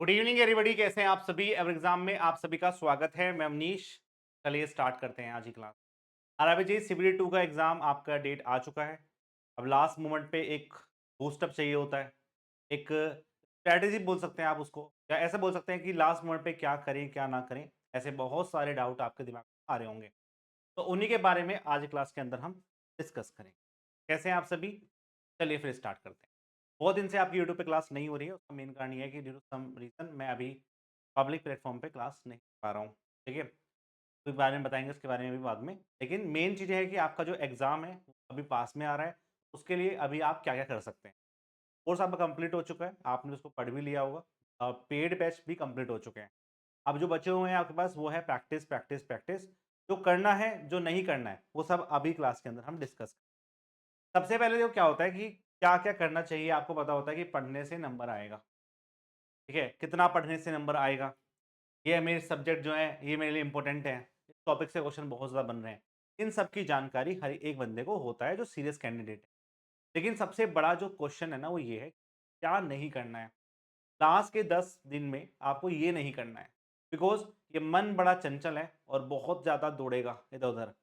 Good evening everybody, कैसे हैं आप सभी। एवर एग्जाम में आप सभी का स्वागत है। मैं अवनीश। चलिए स्टार्ट करते हैं आज की क्लास। आरआरबी सीबीडी 2 का एग्जाम आपका डेट आ चुका है। अब लास्ट मोमेंट पे एक बूस्टअप चाहिए होता है, एक स्ट्रैटेजी बोल सकते हैं आप उसको, या ऐसे बोल सकते हैं कि लास्ट मोमेंट पे क्या करें क्या ना करें। ऐसे बहुत सारे डाउट आपके दिमाग में आ रहे होंगे, तो उन्हीं के बारे में आज क्लास के अंदर हम डिस्कस करेंगे। कैसे हैं आप सभी। चलिए फिर स्टार्ट करते हैं। बहुत दिन से आपकी यूट्यूब पे क्लास नहीं हो रही है, उसका मेन कारण ये है कि ड्यू टू सम रीज़न मैं अभी पब्लिक प्लेटफ़ॉर्म पे क्लास नहीं कर पा रहा हूँ, ठीक है? तो इस बारे में बताएँगे, उसके बारे में भी बाद में। लेकिन मेन चीज़ ये है कि आपका जो एग्ज़ाम है, वो अभी पास में आ रहा है, उसके लिए अभी आप क्या-क्या कर सकते हैं। कोर्स आपका कंप्लीट हो चुका है, आपने उसको पढ़ भी लिया होगा। पेड बैच भी कंप्लीट हो चुके हैं। अब जो बचे हुए हैं आपके पास वो है प्रैक्टिस, प्रैक्टिस, प्रैक्टिस। जो करना है, जो नहीं करना है, वो सब अभी क्लास के अंदर हम डिस्कस। सबसे पहले तो क्या होता है कि क्या-क्या करना चाहिए, आपको पता होता है कि पढ़ने से नंबर आएगा, ठीक है? कितना पढ़ने से नंबर आएगा, ये मेरे सब्जेक्ट जो है, ये मेरे लिए इम्पोर्टेंट है। इस टॉपिक से क्वेश्चन बहुत ज़्यादा बन रहे हैं। इन सब की जानकारी हर एक बंदे को होता है जो सीरियस कैंडिडेट है। लेकिन सबसे बड़ा जो क्वेश्चन है ना, वो ये है, क्या नहीं करना है? लास्ट के 10 दिन में आपको ये नहीं करना है, बिकॉज़ ये मन बड़ा चंचल है और बहुत ज़्यादा दौड़ेगा इधर-उधर।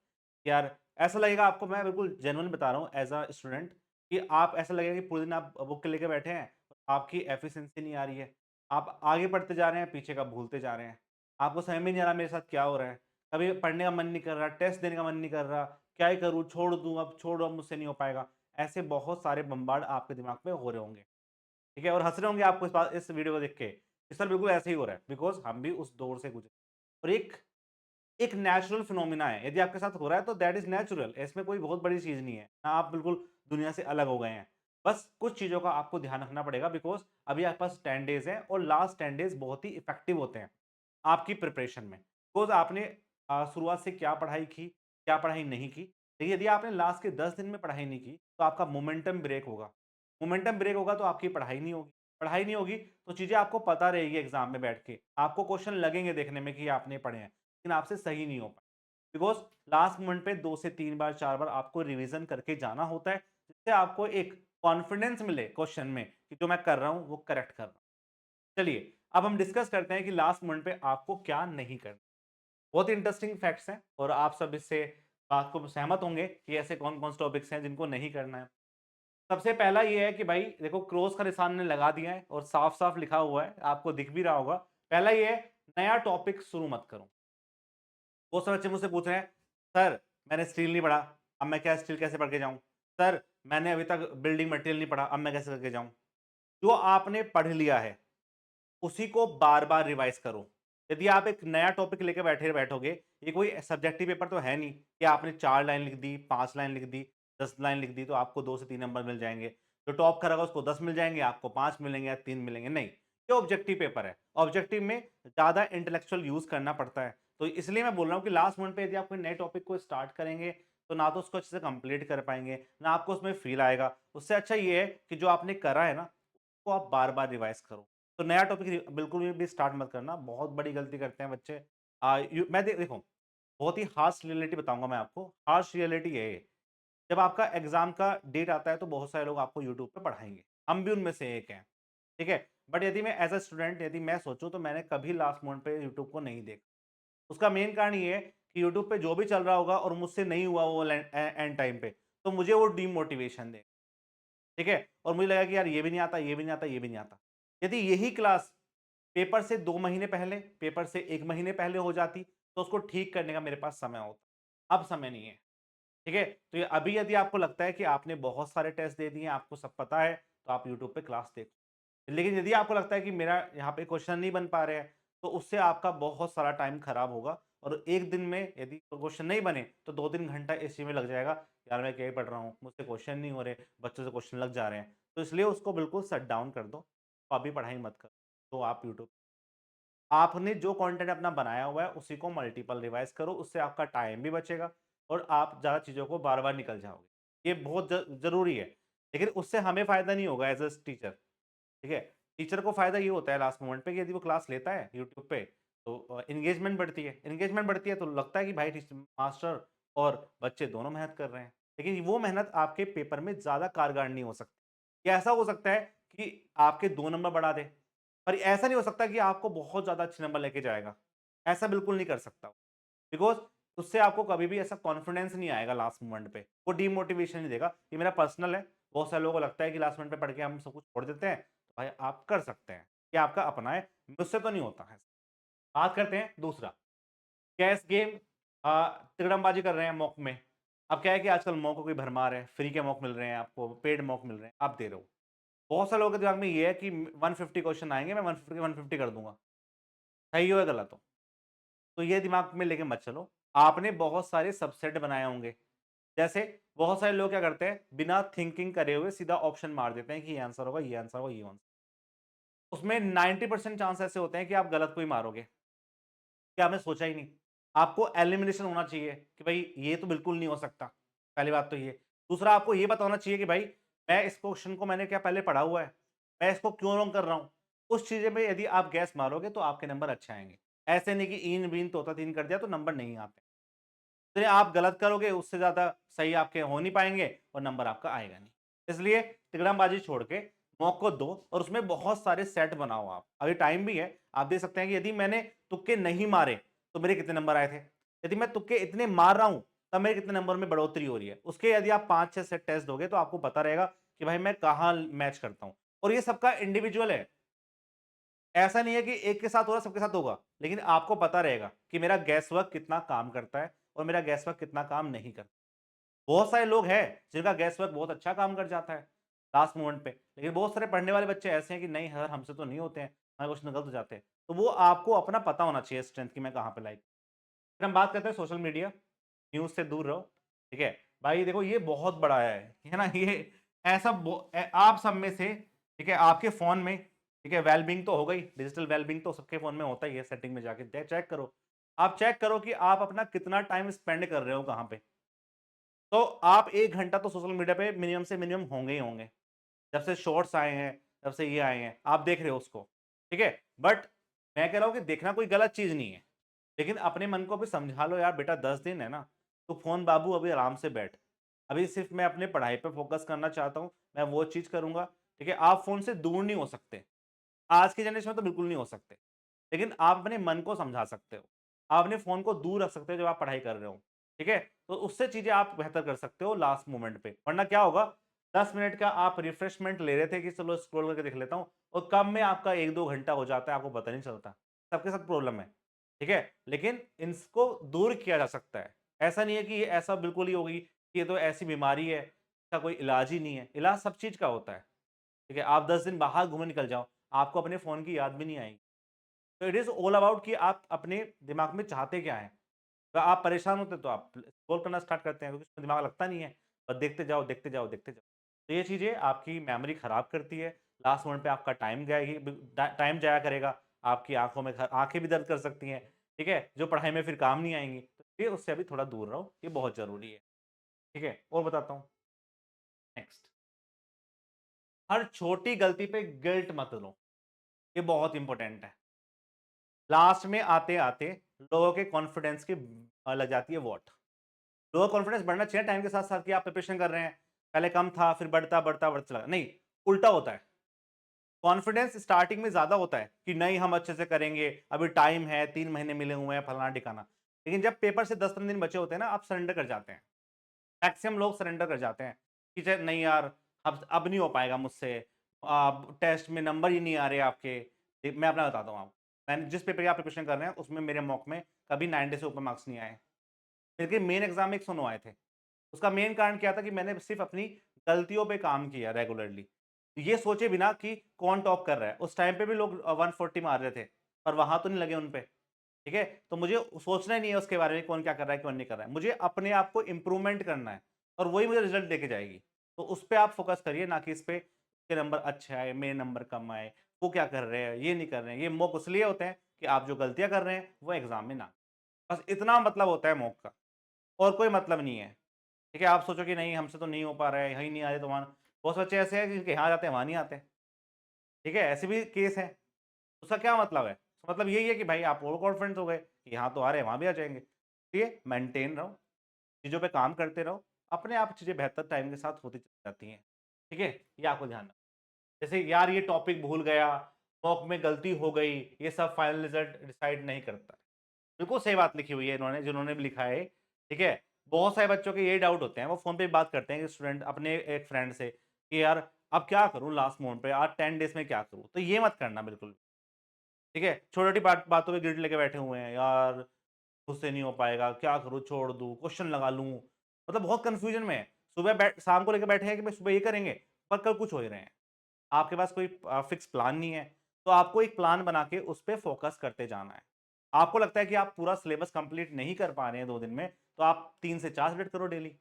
यार, ऐसा लगेगा आपको, मैं बिल्कुल जेन्युइन बता रहा हूँ एज़ अ स्टूडेंट, कि आप ऐसा लगेगा कि पूरे दिन आप बुक लेके बैठे हैं, आपकी एफिशिएंसी नहीं आ रही है। आप आगे बढ़ते जा रहे हैं, पीछे का भूलते जा रहे हैं। आपको समझ में नहीं आ रहा मेरे साथ क्या हो रहा है। कभी पढ़ने का मन नहीं कर रहा, टेस्ट देने का मन नहीं कर रहा, क्या ही करूँ, छोड़ दूँ, अब छोड़ो, अब मुझसे नहीं हो पाएगा। ऐसे बहुत सारे बम्बार्ड आपके दिमाग में हो रहे होंगे। ठीक है? और हँस रहे होंगे आपको इस वीडियो को देख के, कि सर बिल्कुल ऐसे ही हो रहा है, बिकॉज़ हम भी उस दौर से गुज़रे। और एक एक नेचुरल फिनोमेना है, यदि आपके साथ हो रहा है तो दैट इज़ नेचुरल, इसमें कोई बहुत बड़ी चीज़ नहीं है। ना आप बिल्कुल दुनिया से अलग हो गए हैं। बस कुछ चीज़ों का आपको ध्यान रखना पड़ेगा, बिकॉज़ अभी आपके पास 10 डेज़ हैं और लास्ट 10 डेज़ बहुत ही इफेक्टिव होते हैं आपकी प्रिपरेशन में। बिकॉज़ आपने शुरुआत से क्या पढ़ाई की, क्या पढ़ाई नहीं की। देखिए, यदि आपने लास्ट के 10 दिन में पढ़ाई नहीं की, तो आपका मोमेंटम ब्रेक होगा। मोमेंटम ब्रेक होगा तो आपकी पढ़ाई नहीं होगी। पढ़ाई नहीं होगी तो चीज़ें आपको पता रहेगी एग्ज़ाम में बैठ के। आपको क्वेश्चन लगेंगे देखने में कि आपने पढ़े हैं, लेकिन आपसे सही नहीं हो पाए। बिकॉज़ लास्ट मोमेंट पे 2 से 3 बार, 4 बार आपको रिवीज़न करके जाना होता है, जिससे आपको एक कॉन्फिडेंस मिले क्वेश्चन में कि जो मैं कर रहा हूँ, वो करेक्ट कर रहा हूँ। चलिए, अब हम डिस्कस करते हैं कि लास्ट मोमेंट पे आपको क्या नहीं करना। बहुत ही इंटरेस्टिंग फैक्ट्स हैं और आप सब इससे बात को सहमत होंगे कि ऐसे कौन-कौन से टॉपिक्स हैं जिनको नहीं करना है। सबसे पहला ये है कि भाई देखो, क्रॉस का निशान ने लगा दिया है और साफ-साफ लिखा हुआ है, आपको दिख भी रहा होगा। पहला ये है, नया टॉपिक शुरू मत करो। बहुत सारे बच्चे मुझसे पूछ रहे हैं, सर मैंने स्टील नहीं पढ़ा, अब मैं क्या स्टील कैसे पढ़ के जाऊँ? सर मैंने अभी तक बिल्डिंग मटेरियल नहीं पढ़ा, अब मैं कैसे करके जाऊँ? जो आपने पढ़ लिया है, उसी को बार-बार रिवाइज़ करो। यदि आप एक नया टॉपिक लेके बैठोगे, ये कोई सब्जेक्टिव पेपर तो है नहीं कि आपने 4 लाइन लिख दी, 5 लाइन लिख दी, 10 लाइन लिख दी तो आपको 2 से 3 नंबर मिल जाएँगे। जो टॉप करेगा उसको 10 मिल जाएँगे, आपको 5 मिलेंगे या 3 मिलेंगे, नहीं। ये ऑब्जेक्टिव पेपर है। ऑब्जेक्टिव में ज़्यादा इंटेलेक्चुअल यूज़ करना पड़ता है। तो इसलिए मैं बोल रहा हूँ कि लास्ट मोमेंट पे यदि आप कोई नए टॉपिक को स्टार्ट करेंगे, तो ना तो उसको अच्छे से कंप्लीट कर पाएँगे, ना आपको उसमें फ़ील आएगा। उससे अच्छा ये है कि जो आपने करा है ना, उसको आप बार-बार रिवाइज़ करो। तो नया टॉपिक बिल्कुल भी स्टार्ट मत करना, बहुत बड़ी गलती करते हैं बच्चे। मैं देखो, बहुत ही हार्श रियलिटी बताऊँगा मैं आपको। हार्श रियलिटी ये है, जब आपका एग्ज़ाम का डेट आता है तो बहुत सारे लोग आपको यूट्यूब पे पढ़ाएँगे। हम भी उनमें से एक हैं, ठीक है? बट यदि मैं एज़ अ स्टूडेंट यदि मैं सोचूँ तो मैंने कभी लास्ट मोमेंट पे यूट्यूब को नहीं देखा। उसका मेन कारण ये है कि यूट्यूब पे जो भी चल रहा होगा और मुझसे नहीं हुआ वो एंड टाइम पे, तो मुझे वो डीमोटिवेशन देगा। ठीक है? और मुझे लगा कि यार ये भी नहीं आता, ये भी नहीं आता, ये भी नहीं आता। यदि यही क्लास पेपर से 2 महीने पहले, पेपर से 1 महीने पहले हो जाती, तो उसको ठीक करने का मेरे पास समय होता। अब समय नहीं है। ठीक है? तो ये अभी यदि आपको लगता है कि आपने बहुत सारे टेस्ट दे दिए हैं, आपको सब पता है, तो आप यूट्यूब पे क्लास देखो। लेकिन यदि आपको लगता है कि मेरा यहाँ पे क्वेश्चन नहीं बन पा रहे हैं, तो उससे आपका बहुत सारा टाइम खराब होगा और 1 दिन में यदि क्वेश्चन नहीं बने, तो 2-3 घंटा इस चीज़ में लग जाएगा, यार मैं क्या ही पढ़ रहा हूँ, मुझसे क्वेश्चन नहीं हो रहे, बच्चों से क्वेश्चन लग जा रहे हैं। तो इसलिए उसको बिल्कुल शट डाउन कर दो, तो अभी पढ़ाई मत करो, तो आप यूट्यूब आपने जो कंटेंट अपना बनाया हुआ है, उसी को मल्टीपल रिवाइज़ करो, उससे आपका टाइम भी बचेगा और आप ज़्यादा चीज़ों को बार-बार निकल जाओगे। ये बहुत ज़रूरी है, लेकिन उससे हमें फ़ायदा नहीं होगा एज़ अ टीचर, ठीक है? टीचर को फ़ायदा ये होता है लास्ट मोमेंट पे कि यदि वो क्लास लेता है यूट्यूब पे, तो एंगेजमेंट बढ़ती है। एंगेजमेंट बढ़ती है तो लगता है कि भाई मास्टर और बच्चे दोनों मेहनत कर रहे हैं। लेकिन वो मेहनत आपके पेपर में ज़्यादा कारगर नहीं हो सकती। ये ऐसा हो सकता है कि आपके 2 नंबर बढ़ा दे, पर ऐसा नहीं हो सकता कि आपको बहुत ज़्यादा अच्छे नंबर लेके जाएगा। ऐसा बिल्कुल नहीं कर सकता। बिकॉज़ उससे आपको कभी भी ऐसा कॉन्फिडेंस नहीं आएगा लास्ट मोमेंट पे। वो डीमोटिवेशन नहीं देगा। ये मेरा पर्सनल है। बहुत सारे लोगों को लगता है कि लास्ट मोमेंट पे पढ़ के हम सब कुछ छोड़ देते हैं। तो भाई आप कर सकते हैं। ये आपका अपना है। मुझसे तो नहीं होता है। बात करते हैं दूसरा, चेस गेम तिकड़मबाजी कर रहे हैं मॉक में। अब क्या है कि आजकल मॉक की भरमार है। फ्री के मॉक मिल रहे हैं आपको, पेड मॉक मिल रहे हैं, आप दे रहे हो। बहुत सारे लोगों के दिमाग में ये है कि 150 क्वेश्चन आएँगे, मैं 150 के 150 कर दूँगा। सही हो या गलत हो? तो ये दिमाग में लेके मत चलो। आपने बहुत सारे सबसेट बनाए होंगे। जैसे बहुत सारे लोग क्या करते हैं, बिना थिंकिंग करे हुए सीधा ऑप्शन मार देते हैं कि ये आंसर होगा, ये आंसर होगा, ये आंसर। उसमें 90% चांस ऐसे होते हैं कि आप गलत को ही मारोगे, कि आपने सोचा ही नहीं। आपको एलिमिनेशन होना चाहिए कि भाई ये तो बिल्कुल नहीं हो सकता। पहली बात तो ये। दूसरा आपको ये पता होना चाहिए कि भाई मैं इस क्वेश्चन को मैंने क्या पहले पढ़ा हुआ है? मैं इसको क्यों रॉन्ग कर रहा हूँ? उस चीज़ में यदि आप गैस मारोगे तो आपके नंबर अच्छे आएँगे। ऐसे नहीं कि ईन-वीन तोता-तीन कर दिया तो नंबर नहीं आते। जितने आप गलत करोगे उससे ज़्यादा सही आपके हो नहीं पाएँगे और नंबर आपका आएगा नहीं। इसलिए तिकड़मबाजी छोड़ के मॉक को दो और उसमें बहुत सारे सेट बनाओ आप। अभी टाइम भी है, आप देख सकते हैं कि यदि मैंने तुक्के नहीं मारे, तो मेरे कितने नंबर आए थे। यदि मैं तुक्के इतने मार रहा हूँ, तब मेरे कितने नंबर में बढ़ोतरी हो रही है। उसके यदि आप 5-6 सेट टेस्ट दोगे तो आपको पता रहेगा कि भाई मैं कहाँ मैच करता हूँ। और ये सबका इंडिविजुअल है। ऐसा नहीं है कि एक के साथ हो रहा है, सबके साथ होगा। लेकिन आपको पता रहेगा कि मेरा गैस वर्क कितना काम करता है और मेरा गैस वर्क कितना काम नहीं करता। बहुत सारे लोग हैं जिनका गैस वर्क बहुत अच्छा काम कर जाता है लास्ट मोमेंट पे। लेकिन बहुत सारे पढ़ने वाले बच्चे ऐसे हैं कि नहीं सर हमसे तो नहीं होते हैं, हमारे क्वेश्चन गलत हो जाते हैं। तो वो आपको अपना पता होना चाहिए स्ट्रेंथ की मैं कहाँ पे लाइक। फिर हम बात करते हैं सोशल मीडिया, न्यूज़ से दूर रहो, ठीक है? भाई देखो ये बहुत बड़ा है ना? ये ऐसा आप सब में से, ठीक है, आपके फ़ोन में, ठीक है, वेल-बीइंग तो हो गई, डिजिटल वेल-बीइंग तो सबके फ़ोन में होता ही है, सेटिंग में जाके चेक करो। आप चेक करो कि आप अपना कितना टाइम स्पेंड कर रहे हो कहाँ पे। तो आप 1 घंटा तो सोशल मीडिया पे मिनिमम से मिनिमम होंगे ही होंगे। जब से शॉर्ट्स आए हैं, तब से ये आए हैं, आप देख रहे हो उसको, ठीक है? बट मैं कह रहा हूँ कि देखना कोई गलत चीज़ नहीं है। लेकिन अपने मन को भी समझा लो यार बेटा 10 दिन है ना, तो फ़ोन बाबू अभी आराम से बैठ। अभी सिर्फ़ मैं अपने पढ़ाई पे फ़ोकस करना चाहता हूँ, मैं वो चीज़ करूँगा, ठीक है? आप फ़ोन से दूर नहीं हो सकते। आज की जनरेशन में तो बिल्कुल नहीं हो सकते। लेकिन आप अपने मन को समझा सकते हो। आप अपने फ़ोन को दूर रख सकते हो जब आप पढ़ाई कर रहे हो, ठीक है? तो उससे चीज़ें आप बेहतर कर सकते हो लास्ट मोमेंट पे। वरना क्या होगा 10 मिनट का आप रिफ्रेशमेंट ले रहे थे कि चलो स्क्रॉल करके देख लेता हूँ और कब में आपका 1-2 घंटा हो जाता है आपको पता नहीं चलता। सबके साथ प्रॉब्लम है, ठीक है? लेकिन इसको दूर किया जा सकता है। ऐसा नहीं है कि ये ऐसा बिल्कुल ही होगी कि ये तो ऐसी बीमारी है, इसका कोई इलाज ही नहीं है। इलाज सब चीज़ का होता है। ठीक है, आप 10 दिन बाहर घूमने निकल जाओ, आपको अपने फ़ोन की याद भी नहीं आएगी। तो इट इज़ ऑल अबाउट कि आप अपने दिमाग में चाहते क्या हैं? तो आप परेशान होते हैं तो आप स्क्रॉल करना स्टार्ट करते हैं क्योंकि उसमें दिमाग लगता नहीं है। बस देखते जाओ, देखते जाओ, देखते जाओ। तो ये चीज़ें आपकी मेमोरी खराब करती है, लास्ट मोमेंट पे आपका टाइम जाएगी टाइम जाया करेगा, आपकी आँखों में ख आँखें भी दर्द कर सकती हैं, ठीक है? जो पढ़ाई में फिर काम नहीं आएँगी। तो ये उससे अभी थोड़ा दूर रहो, ये बहुत ज़रूरी है, ठीक है? और बताता हूँ, नेक्स्ट, हर छोटी गलती पे गिल्ट मत लो, ये बहुत इम्पोर्टेंट है। लास्ट में आते-आते लोगों के कॉन्फिडेंस की लग जाती है वॉट। लोगों का कॉन्फिडेंस बढ़ना चाहिए टाइम के साथ-साथ कि आप प्रिपरेशन कर रहे हैं। पहले कम था, फिर बढ़ता चला नहीं, उल्टा होता है। कॉन्फिडेंस स्टार्टिंग में ज़्यादा होता है कि नहीं हम अच्छे से करेंगे, अभी टाइम है, 3 महीने मिले हुए हैं, फलाना-ढिकाना। लेकिन जब पेपर से 10-15 दिन बचे होते हैं ना, आप सरेंडर कर जाते हैं। मैक्सिमम लोग सरेंडर कर जाते हैं कि च नहीं यार, अब नहीं हो पाएगा मुझसे। टेस्ट में नंबर ही नहीं आ रहे आपके। मैं अपना बताता हूँ आपको। मैंने जिस पेपर की आप प्रिपरेशन कर रहे हैं, उसमें मेरे मॉक में कभी 90 से ऊपर मार्क्स नहीं आए। लेकिन मेन एग्ज़ाम में 109 आए थे। उसका मेन कारण क्या था कि मैंने सिर्फ़ अपनी गलतियों पे काम किया रेगुलरली। ये सोचे बिना कि कौन टॉप कर रहा है। उस टाइम पे भी लोग 140 मार रहे थे, पर वहाँ तो नहीं लगे उन पे, ठीक है? तो मुझे सोचना ही नहीं है उसके बारे में कौन क्या कर रहा है, कौन नहीं कर रहा है। मुझे अपने आप को इम्प्रूवमेंट करना है और वही मुझे रिज़ल्ट देके जाएगी। तो उस पे आप फ़ोकस करिए ना कि इस पे उसके नंबर अच्छे आए, मेरे नंबर कम आए, वो क्या कर रहे हैं, ये नहीं कर रहे हैं। ये मॉक इसलिए होते हैं कि आप जो गलतियाँ कर रहे हैं, वो एग्ज़ाम में ना। बस इतना मतलब होता है मॉक का और कोई मतलब नहीं है। ठीक है, आप सोचो कि नहीं हमसे तो नहीं हो पा रहा है, यहीं नहीं आ रहे तो वहाँ बहुत से बच्चे ऐसे हैं जिनके यहाँ जाते हैं, वहाँ नहीं आते। ठीक है, ऐसे भी केस हैं। उसका क्या मतलब है? उसका मतलब यही है कि भाई आप ओवर कॉन्फिडेंट हो गए कि यहाँ तो आ रहे हैं, वहाँ भी आ जाएँगे। इसलिए मेंटेन रहो, चीज़ों पे काम करते रहो, अपने आप चीज़ें बेहतर टाइम के साथ होती चली जाती हैं। ठीक है? ये आपको ध्यान रखना है। जैसे यार ये टॉपिक भूल गया, मॉक में गलती हो गई, ये सब फाइनल रिजल्ट डिसाइड नहीं करता। बिल्कुल सही बात लिखी हुई है इन्होंने, जिन्होंने भी लिखा है, ठीक है? बहुत सारे बच्चों के यही डाउट होते हैं, वो फ़ोन पे बात करते हैं कि स्टूडेंट अपने एक फ्रेंड से कि यार अब क्या करूँ लास्ट मोमेंट पे, आज 10 डेज़ में क्या करूँ? तो ये मत करना बिल्कुल, ठीक है? छोटी-छोटी बातों पे गिल्ट लेके बैठे हुए हैं, यार मुझसे नहीं हो पाएगा, क्या करूँ, छोड़ दूँ, क्वेश्चन लगा लूँ, मतलब बहुत कन्फ्यूजन में है। सुबह शाम को लेके बैठे हैं कि भाई सुबह ये करेंगे, पर कल कुछ हो ही रहे हैं। आपके पास कोई फिक्स प्लान नहीं है, तो आपको एक प्लान बना के उस पे फ़ोकस करते जाना है। आपको लगता है कि आप पूरा सिलेबस कंप्लीट नहीं कर पा रहे हैं 2 दिन में, तो आप 3 से 4 सब्जेक्ट करो डेली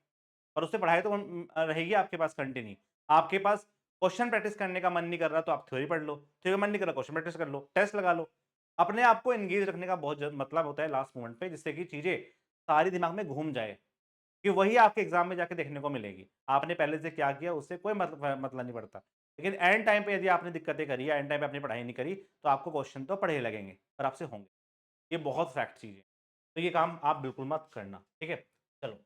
और उससे पढ़ाई तो रहेगी आपके पास कंटिन्यू। आपके पास क्वेश्चन प्रैक्टिस करने का मन नहीं कर रहा, तो आप थ्योरी पढ़ लो, थ्योरी का मन नहीं कर रहा, क्वेश्चन प्रैक्टिस कर लो, टेस्ट लगा लो। अपने आप को एंगेज रखने का बहुत मतलब होता है लास्ट मोमेंट पे, जिससे कि चीज़ें सारी दिमाग में घूम जाए। कि वही आपके एग्ज़ाम में जाके देखने को मिलेगी। आपने पहले से क्या किया उससे कोई मतलब नहीं पड़ता। लेकिन एंड टाइम पे यदि आपने दिक्कतें करी या एंड टाइम पे आपने पढ़ाई नहीं करी, तो आपको क्वेश्चन तो पढ़े लगेंगे और आपसे होंगे। ये बहुत फैक्ट चीज़ है। तो ये काम आप बिल्कुल मत करना, ठीक है? चलो,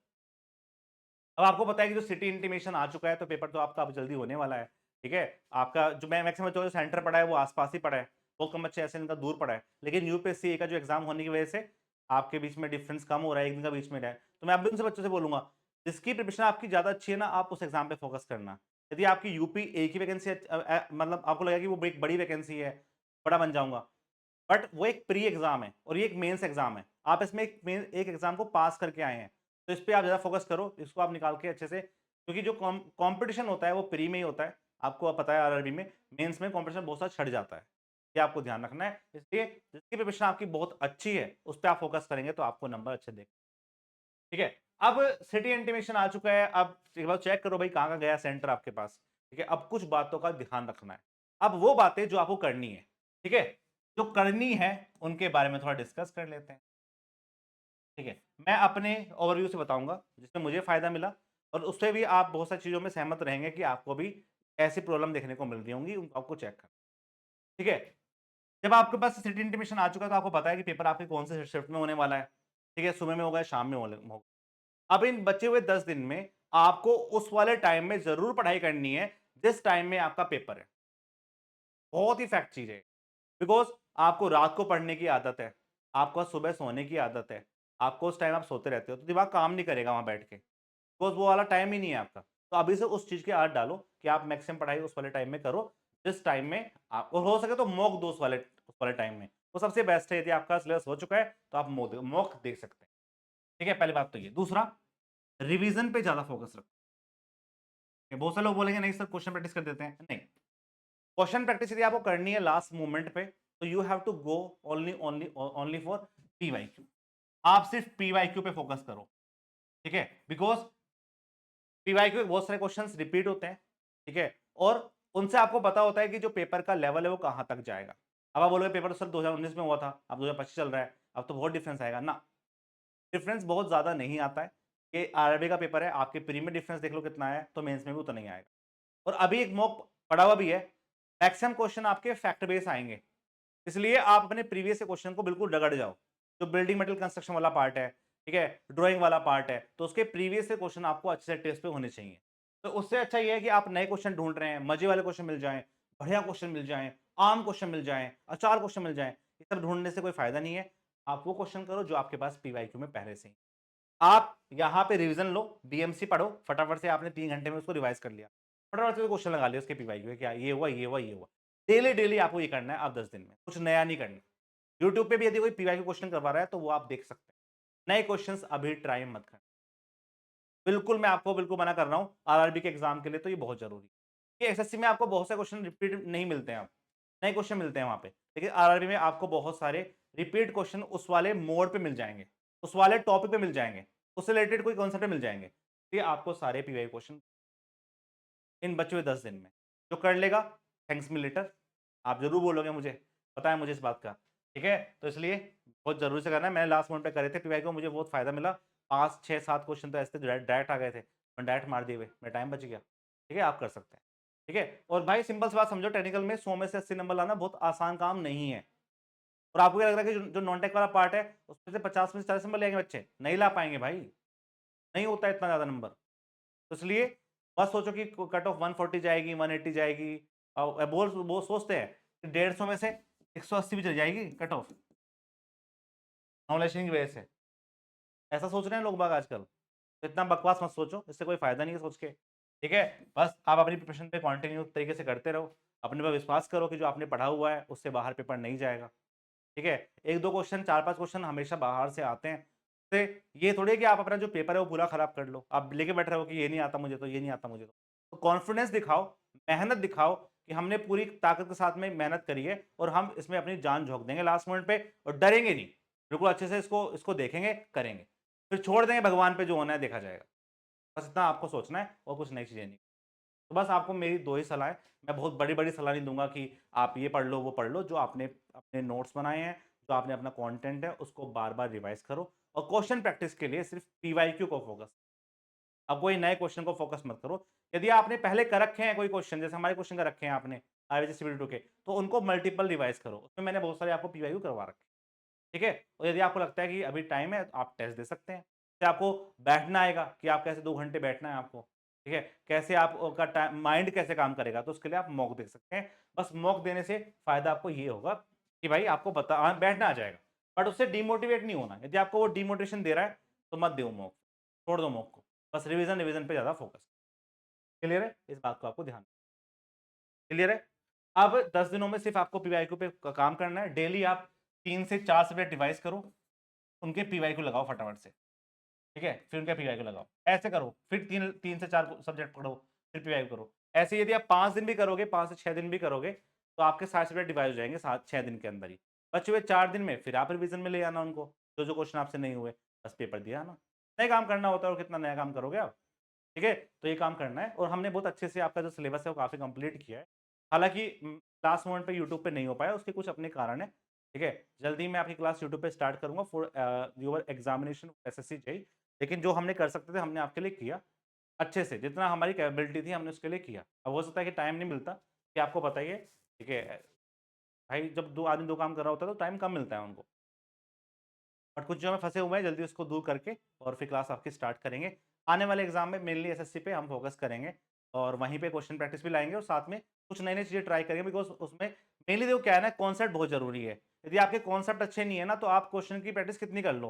अब आपको पता है कि जो सिटी इंटीमेशन आ चुका है, तो पेपर तो आपका अब जल्दी होने वाला है, ठीक है? आपका जो मैं मैक्सिमम बच्चों को जो सेंटर पड़ा है, वो आस-पास ही पड़ा है। बहुत कम बच्चे ऐसे इनका दूर पड़ा है। लेकिन यूपीएससी का जो एग्ज़ाम होने की वजह से आपके बीच में डिफरेंस कम हो रहा है, 1 दिन का बीच में रहा है। तो मैं अब भी उनसे बच्चों से बोलूँगा, जिसकी प्रिपरेशन आपकी ज़्यादा अच्छी है ना, आप उस एग्ज़ाम पे फ़ोकस करना। यदि आपकी यूपी एक ही वैकेंसी मतलब आपको लगेगा कि वो एक बड़ी वैकेंसी है, बड़ा बन जाऊँगा। बट वो एक प्री एग्ज़ाम है और ये एक मेंस एग्ज़ाम है। आप इसमें एक एग्ज़ाम को पास करके आए हैं। तो इस पे आप ज़्यादा फ़ोकस करो, इसको आप निकाल के अच्छे से, क्योंकि जो कॉम्पिटिशन होता है वो प्री में ही होता है। आपको अब पता है आरआरबी में, मेंस में कॉम्पिटिशन बहुत सारा छिड़ जाता है। ये आपको ध्यान रखना है। इसलिए जिसकी प्रिपरेशन आपकी बहुत अच्छी है, उस पे आप फ़ोकस करेंगे तो आपको नंबर अच्छे देंगे। ठीक है? अब सिटी इंटीमेशन आ चुका है, अब एक बार चेक करो भाई कहाँ-कहाँ गया सेंटर आपके पास। ठीक है? अब कुछ बातों का ध्यान रखना है। अब वो बातें जो आपको करनी है, ठीक है? जो करनी है, उनके बारे में थोड़ा डिस्कस कर लेते हैं। ठीक है? मैं अपने ओवरव्यू से बताऊँगा, जिसमें मुझे फ़ायदा मिला और उससे भी आप बहुत सारी चीज़ों में सहमत रहेंगे कि आपको भी ऐसी प्रॉब्लम देखने को मिल रही होंगी, उनको आपको चेक करना। ठीक है? जब आपके पास सिटी इंटीमेशन आ चुका है, तो आपको पता है कि पेपर आपके कौन से शिफ्ट में होने वाला है। ठीक है? सुबह में होगा या शाम में होगा। अब इन बचे हुए 10 दिन में आपको उस वाले टाइम में ज़रूर पढ़ाई करनी है, जिस टाइम में आपका पेपर है। बहुत ही फैक्ट चीज़ है। बिकॉज़ आपको रात को पढ़ने की आदत है, आपको सुबह सोने की आदत है, आपको उस टाइम आप सोते रहते हो, तो दिमाग काम नहीं करेगा वहाँ बैठ के, बिकॉज़ वो वाला टाइम ही नहीं है आपका। तो अभी से उस चीज़ की आदत डालो कि आप मैक्सिमम पढ़ाई उस वाले टाइम में करो, जिस टाइम में आप, और हो सके तो मॉक दो उस वाले टाइम में। वो सबसे बेस्ट है, यदि आपका सिलेबस हो चुका है, तो आप मॉक दे सकते हैं। ठीक है? पहली बात तो ये। दूसरा, रिवीज़न पे ज़्यादा फोकस रखो। बहुत सारे लोग बोलेंगे नहीं सर क्वेश्चन प्रैक्टिस कर देते हैं। नहीं, क्वेश्चन प्रैक्टिस यदि आपको करनी है लास्ट मोमेंट पे, तो you have to go only only only for PYQ. आप सिर्फ पीवाईक्यू पे फोकस करो, ठीक है? बिकॉज़ पीवाईक्यू में बहुत सारे क्वेश्चंस रिपीट होते हैं, ठीक है? और उनसे आपको पता होता है कि जो पेपर का लेवल है वो कहाँ तक जाएगा। अब आप बोलोगे पेपर तो सर 2019 में हुआ था, अब 2025 चल रहा है, अब तो बहुत डिफरेंस आएगा ना। डिफरेंस बहुत ज़्यादा नहीं आता है। ये आरआरबी का पेपर है, आपके प्री में डिफरेंस देख लो कितना है, तो मेंस में भी उतना ही आएगा। और अभी एक मॉक पड़ा हुआ भी है, मैक्सिमम क्वेश्चन आपके फैक्ट बेस आएँगे। इसलिए आप अपने प्रीवियस के क्वेश्चन को बिल्कुल रगड़ जाओ। जो बिल्डिंग मटेरियल कंस्ट्रक्शन वाला पार्ट है, ठीक है? ड्राइंग वाला पार्ट है, तो उसके प्रीवियस से क्वेश्चन आपको अच्छे से टेस्ट पे होने चाहिए। तो उससे अच्छा ये है कि आप नए क्वेश्चन ढूँढ रहे हैं, मज़े वाले क्वेश्चन मिल जाएँ, बढ़िया क्वेश्चन मिल जाएँ, आम क्वेश्चन मिल जाएँ, अचार क्वेश्चन मिल जाएँ, ये सब ढूँढने से कोई फ़ायदा नहीं है। आप वो क्वेश्चन करो जो आपके पास पीवाईक्यू में पहले से ही। आप यहाँ पे रिवीजन लो, बीएमसी पढ़ो, फटाफट से आपने 3 घंटे में उसको रिवाइज़ कर लिया। फटाफट से क्वेश्चन लगा लिया उसके पीवाईक्यू के, क्या ये हुआ, ये हुआ, ये हुआ। डेली-डेली आपको ये करना है अब 10 दिन में, कुछ नया नहीं करना। यूट्यूब पे भी यदि कोई पीवाईक्यू क्वेश्चन करवा रहा है, तो वो आप देख सकते हैं। नए क्वेश्चंस अभी ट्राई मत करना। बिल्कुल, मैं आपको बिल्कुल मना कर रहा हूँ, आरआरबी के एग्ज़ाम के लिए तो ये बहुत ज़रूरी है। ये एसएससी में आपको बहुत से क्वेश्चन रिपीट नहीं मिलते हैं अब, नए क्वेश्चन मिलते हैं वहाँ पे। लेकिन आरआरबी में आपको बहुत सारे रिपीट क्वेश्चन उस वाले मोड पे मिल जाएँगे, उस वाले टॉपिक पे मिल जाएँगे, उससे रिलेटेड कोई कॉन्सेप्ट पे मिल जाएँगे। ये आपको सारे पीवाईक्यू क्वेश्चन इन बचे हुए 10 दिन में। जो कर लेगा, थैंक्स मी लेटर। आप ज़रूर बोलोगे मुझे, पता है मुझे इस बात का, ठीक है? तो इसलिए बहुत ज़रूरी से करना है। मैंने लास्ट मोमेंट पे करे थे पीवाईक्यू, मुझे बहुत फ़ायदा मिला। 5, 6, 7 क्वेश्चन तो ऐसे थे डायरेक्ट आ गए थे। मैंने डायरेक्ट मार दिए हुए, मेरा टाइम बच गया। ठीक है? आप कर सकते हैं। ठीक है? और भाई सिंपल सी बात समझो, टेक्निकल में 100 में से 80 नंबर लाना बहुत आसान काम नहीं है। और आपको क्या लग रहा है कि जो जो नॉन टेक वाला पार्ट है, उसमें से 50 में से 40 नंबर ले आएँगे बच्चे? नहीं ला पाएँगे भाई, नहीं होता है इतना ज़्यादा नंबर। तो इसलिए मत सोचो कि कट ऑफ 140 जाएगी, 180 जाएगी। वो सोचते हैं 150 में से 180 भी चली जाएगी कट ऑफ नॉर्मलाइजेशन की वजह से। ऐसा सोच रहे हैं लोग बाग आजकल। तो इतना बकवास मत सोचो, इससे कोई फायदा नहीं है सोच के। ठीक है, बस आप अपनी प्रिपरेशन पे कंटिन्यू तरीके से करते रहो। अपने पर विश्वास करो कि जो आपने पढ़ा हुआ है उससे बाहर पेपर नहीं जाएगा। ठीक है, 1-2 क्वेश्चन 4-5 क्वेश्चन हमेशा बाहर से आते हैं। तो ये थोड़ी है कि आप अपना जो पेपर है वो पूरा खराब कर लो। आप लेके बैठ रहे हो कि ये नहीं आता मुझे तो, ये नहीं आता मुझे तो कॉन्फिडेंस दिखाओ, मेहनत दिखाओ कि हमने पूरी ताकत के साथ में मेहनत करी है और हम इसमें अपनी जान झोंक देंगे लास्ट मोमेंट पे और डरेंगे नहीं। बिल्कुल अच्छे से इसको इसको देखेंगे, करेंगे। फिर छोड़ देंगे भगवान पे, जो होना है देखा जाएगा। बस इतना आपको सोचना है और कुछ नई चीज़ें नहीं। तो बस आपको मेरी 2 ही सलाह है। मैं बहुत बड़ी-बड़ी सलाह नहीं दूँगा कि आप ये पढ़ लो, वो पढ़ लो। जो आपने अपने नोट्स बनाए हैं, जो आपने अपना कंटेंट है, उसको बार-बार रिवाइज़ करो और क्वेश्चन प्रैक्टिस के लिए सिर्फ पीवाईक्यू को फोकस। अब कोई नए क्वेश्चन को फोकस मत करो। यदि आपने पहले कर रखे हैं कोई क्वेश्चन, जैसे हमारे क्वेश्चन कर रखे हैं आपने IIT-CBT-2 के, तो उनको मल्टीपल रिवाइज़ करो। उसमें मैंने बहुत सारे आपको पीवाईक्यू करवा रखे हैं। ठीक है? और यदि आपको लगता है कि अभी टाइम है, तो आप टेस्ट दे सकते हैं। फिर आपको बैठना आएगा कि आप कैसे 2 घंटे बैठना है आपको, ठीक है? कैसे आपका माइंड कैसे काम करेगा, तो उसके लिए आप मॉक दे सकते हैं। बस मॉक देने से फ़ायदा आपको ये होगा कि भाई आपको बैठना आ जाएगा, बट उससे डिमोटिवेट नहीं होना। यदि आपको वो डिमोटिवेशन दे रहा है, तो मत दो मॉक, छोड़ दो मॉक को। बस रिवीज़न पे ज़्यादा फोकस। क्लियर है? इस बात को आपको ध्यान क्लियर है? अब 10 दिनों में सिर्फ़ आपको पीवाईक्यू पे क काम करना है। डेली आप 3 से 4 सब्जेक्ट रिवाइज़ करो, उनके पीवाईक्यू लगाओ फटाफट से। ठीक है? फिर उनका पीवाईक्यू लगाओ। ऐसे करो, फिर 3 से 4 सब्जेक्ट पढ़ो, फिर पीवाईक्यू करो। ऐसे यदि आप 5 दिन भी करोगे, 5 से 6 दिन भी करोगे, तो आपके 60 सब्जेक्ट डिवाइड हो जाएँगे 7-6 दिन के अंदर ही। बचे हुए 4 दिन में फिर आप रिवीज़न में ले आना उनको, जो-जो क्वेश्चन आपसे नहीं हुए, बस पेपर दिया आना। नए काम करना होता है और कितना नया काम करोगे आप? ठीक है? तो ये काम करना है और हमने बहुत अच्छे से आपका जो सिलेबस है वो काफ़ी कंप्लीट किया है। हालाँकि लास्ट मोमेंट पे यूट्यूब पे नहीं हो पाया, उसके कुछ अपने कारण हैं। ठीक है? जल्दी मैं आपकी क्लास यूट्यूब पे स्टार्ट करूँगा for your examination SSC JEE. लेकिन जो हमने कर सकते थे हमने आपके लिए किया, अच्छे से जितना हमारी कैपेबिलिटी थी हमने उसके लिए किया। अब हो सकता है कि टाइम नहीं मिलता, कि आपको पता ही है, ठीक है? भाई जब 2 आदमी 2 काम कर रहा होता है तो टाइम कम मिलता है उनको। बट कुछ जो हमें फँसे हुए हैं जल्दी उसको दूर करके और फिर क्लास आपकी स्टार्ट करेंगे। आने वाले एग्ज़ाम में मेनली एसएससी पे हम फ़ोकस करेंगे और वहीं पे क्वेश्चन प्रैक्टिस भी लाएँगे और साथ में कुछ नई-नई चीज़ें ट्राई करेंगे बिकॉज़ उसमें मेनली देखो क्या है ना, कॉन्सेप्ट बहुत ज़रूरी है। यदि आपके कॉन्सेप्ट अच्छे नहीं है ना तो आप क्वेश्चन की प्रैक्टिस कितनी कर लो,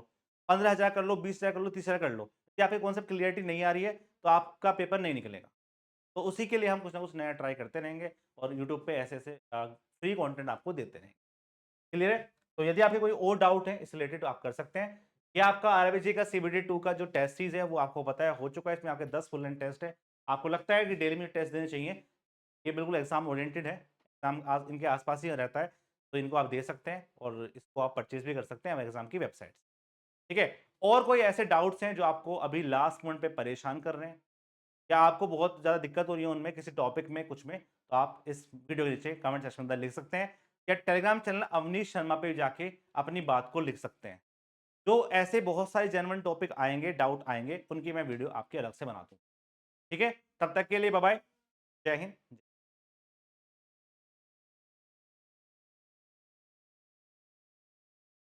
15,000 कर लो, 20,000 कर लो, 30,000 कर लो। यदि आपके कॉन्सेप्ट क्लैरिटी नहीं आ रही है तो आपका पेपर नहीं निकलेगा। तो उसी के लिए हम कुछ ना कुछ नया ट्राई करते रहेंगे और यूट्यूब पे ऐसे-ऐसे फ्री कंटेंट आपको देते रहेंगे। क्लियर है? तो यदि आपके कोई और डाउट है इस रिलेटेड तो आप कर सकते हैं। ये आपका आरआरबी का सीबीटी 2 का जो टेस्ट सीरीज़ है वो आपको पता है हो चुका है। इसमें आपके 10 फुल लेंथ टेस्ट है। आपको लगता है कि डेली में टेस्ट देने चाहिए, ये बिल्कुल एग्ज़ाम ओरिएंटेड है। एग्ज़ाम इनके आस-पास ही रहता है, तो इनको आप दे सकते हैं और इसको आप परचेज़ भी कर सकते हैं एग्ज़ाम की वेबसाइट से। ठीक है? और कोई ऐसे डाउट्स हैं जो आपको अभी लास्ट मोमेंट पे परेशान कर रहे हैं? या आपको बहुत ज़्यादा दिक्कत हो रही है उनमें किसी टॉपिक में कुछ में, तो आप इस वीडियो के नीचे कमेंट सेक्शन में अंदर लिख सकते हैं या टेलीग्राम चैनल अवनीश शर्मा पे जाके अपनी बात को लिख सकते हैं। जो ऐसे बहुत सारे जेन्युइन टॉपिक आएँगे, डाउट आएँगे, उनकी मैं वीडियो आपकी अलग से बना दूँ। ठीक है? तब तक के लिए बाय बाय। जय हिंद।